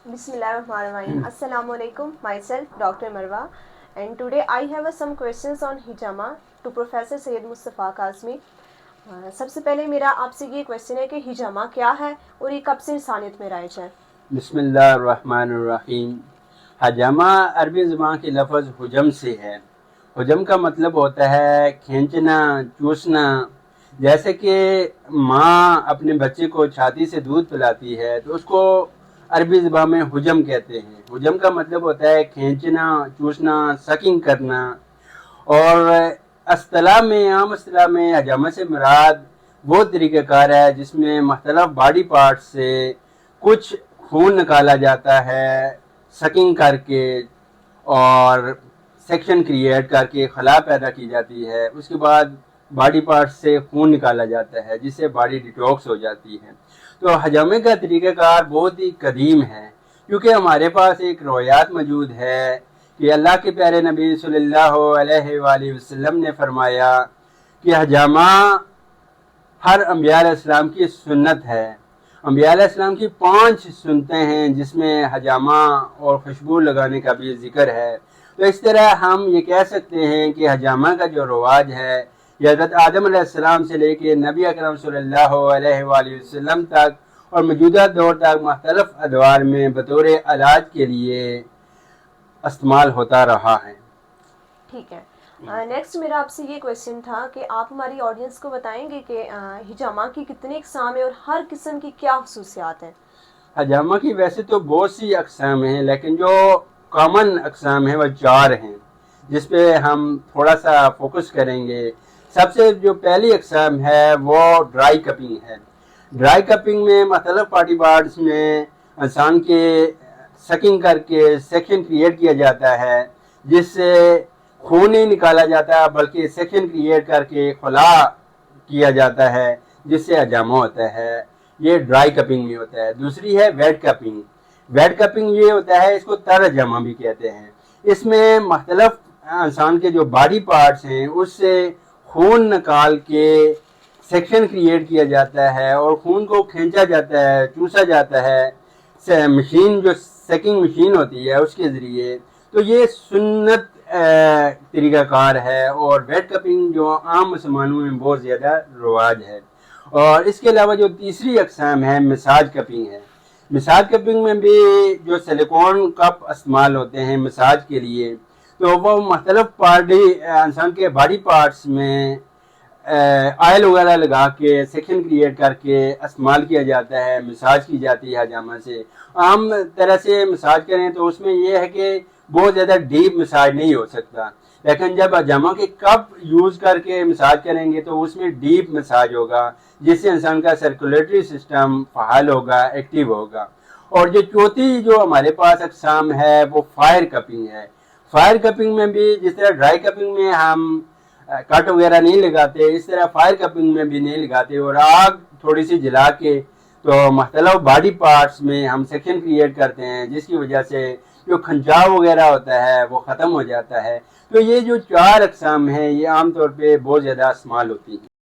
Bismillahirrahmanirrahim. Assalamu alaikum. Myself, Dr. Marwa, and today I have some questions on hijama to Professor Sayyid Mustafa Kazmi. सबसे पहले मेरा आपसे ये question है कि हिजामा क्या है और ये कब से इंसानियत में राइज है। बिस्मिल्लाहिर्रहमानिर्रहीम। हजामा अरबी ज़बान के लफ्ज़ हुजम से है। हुजम का मतलब होता है खींचना, चूसना। जैसे कि माँ अपने बच्चे को छाती से दूध पिलाती है तो उसको अरबी ज़बान में हुजम कहते हैं। हुजम का मतलब होता है खींचना, चूसना, सकिंग करना। और आम असतला में हजामा से मुराद वो तरीक़ाकार है जिसमें मुख्तलिफ बॉडी पार्ट से कुछ खून निकाला जाता है सकिंग करके और सेक्शन क्रिएट करके खला पैदा की जाती है। उसके बाद बॉडी पार्ट से खून निकाला जाता है जिससे बॉडी डिटॉक्स हो जाती है। तो हजामे का तरीक़ाकार बहुत ही कदीम है, क्योंकि हमारे पास एक रवायात मौजूद है कि अल्लाह के प्यारे नबी सल्लल्लाहु अलैहि वसल्लम ने फरमाया कि हजामा हर अंबिया अलैहिस्सलाम की सुन्नत है। अंबिया अलैहिस्सलाम की 5 सुन्नतें हैं जिसमें हजामा और खुशबू लगाने का भी जिक्र है। तो इस तरह हम ये कह सकते हैं कि हजामा का जो रवाज है ये हज़रत आदम अलैहिस्सलाम से लेके नबी अकरम सल्लल्लाहु अलैहि वसल्लम तक और मौजूदा दौर तक मुख्तलिफ अदवार में बतौर इलाज के लिए इस्तेमाल होता रहा है। ठीक है। नेक्स्ट मेरा आपसे ये क्वेश्चन था कि आप हमारी ऑडियंस को बताएंगे कि हिजामा की कितनी अक़साम है और हर किस्म की क्या खसूसियात हैं। हजामा की वैसे तो बहुत सी अक़साम हैं, लेकिन जो कॉमन अक़साम है वह 4 हैं जिस पे हम थोड़ा सा फोकस करेंगे। सबसे जो पहली अक़साम है वो ड्राई कपिंग है। ड्राई कपिंग में मुख्तलिफ बॉडी पार्ट्स में इंसान के सकिंग करके सेक्शन क्रिएट किया जाता है जिससे खून नहीं निकाला जाता बल्कि सेक्शन क्रिएट करके खुला किया जाता है जिससे हजामा होता है। ये ड्राई कपिंग में होता है। दूसरी है वेट कपिंग। वेट कपिंग ये होता है, इसको तर हजामा भी कहते हैं। इसमें मुख्तलिफ इंसान के जो बॉडी पार्ट्स हैं उससे खून निकाल के सेक्शन क्रिएट किया जाता है और खून को खींचा जाता है, चूसा जाता है मशीन, जो सेकिंग मशीन होती है उसके ज़रिए। तो ये सुन्नत तरीक़ाकार है और वेट कपिंग जो आम मुसलमानों में बहुत ज़्यादा रवाज है। और इसके अलावा जो तीसरी अक़साम है मसाज कपिंग है। मसाज कपिंग में भी जो सिलिकॉन कप इस्तेमाल होते हैं मसाज के लिए, तो वो मुख्तलिफ इंसान के बॉडी पार्ट्स में ऑयल वगैरह लगा के सेक्शन क्रिएट करके इस्तेमाल किया जाता है, मसाज की जाती है हजामा से। आम तरह से मसाज करें तो उसमें यह है कि बहुत ज़्यादा डीप मसाज नहीं हो सकता, लेकिन जब हजामा के कप यूज़ करके मसाज करेंगे तो उसमें डीप मसाज होगा जिससे इंसान का सर्कुलेटरी सिस्टम फ़ाल होगा, एक्टिव होगा। और जो चौथी जो हमारे पास अक़साम है वो फायर कपिंग है। फायर कपिंग में भी जिस तरह ड्राई कपिंग में हम कट वगैरह नहीं लगाते, इस तरह फायर कपिंग में भी नहीं लगाते और आग थोड़ी सी जला के तो मुख्तलिफ बॉडी पार्ट्स में हम सेक्शन क्रिएट करते हैं जिसकी वजह से जो खंचाव वगैरह होता है वो ख़त्म हो जाता है। तो ये जो 4 अक़साम हैं ये आम तौर पे बहुत ज़्यादा इस्तेमाल होती हैं।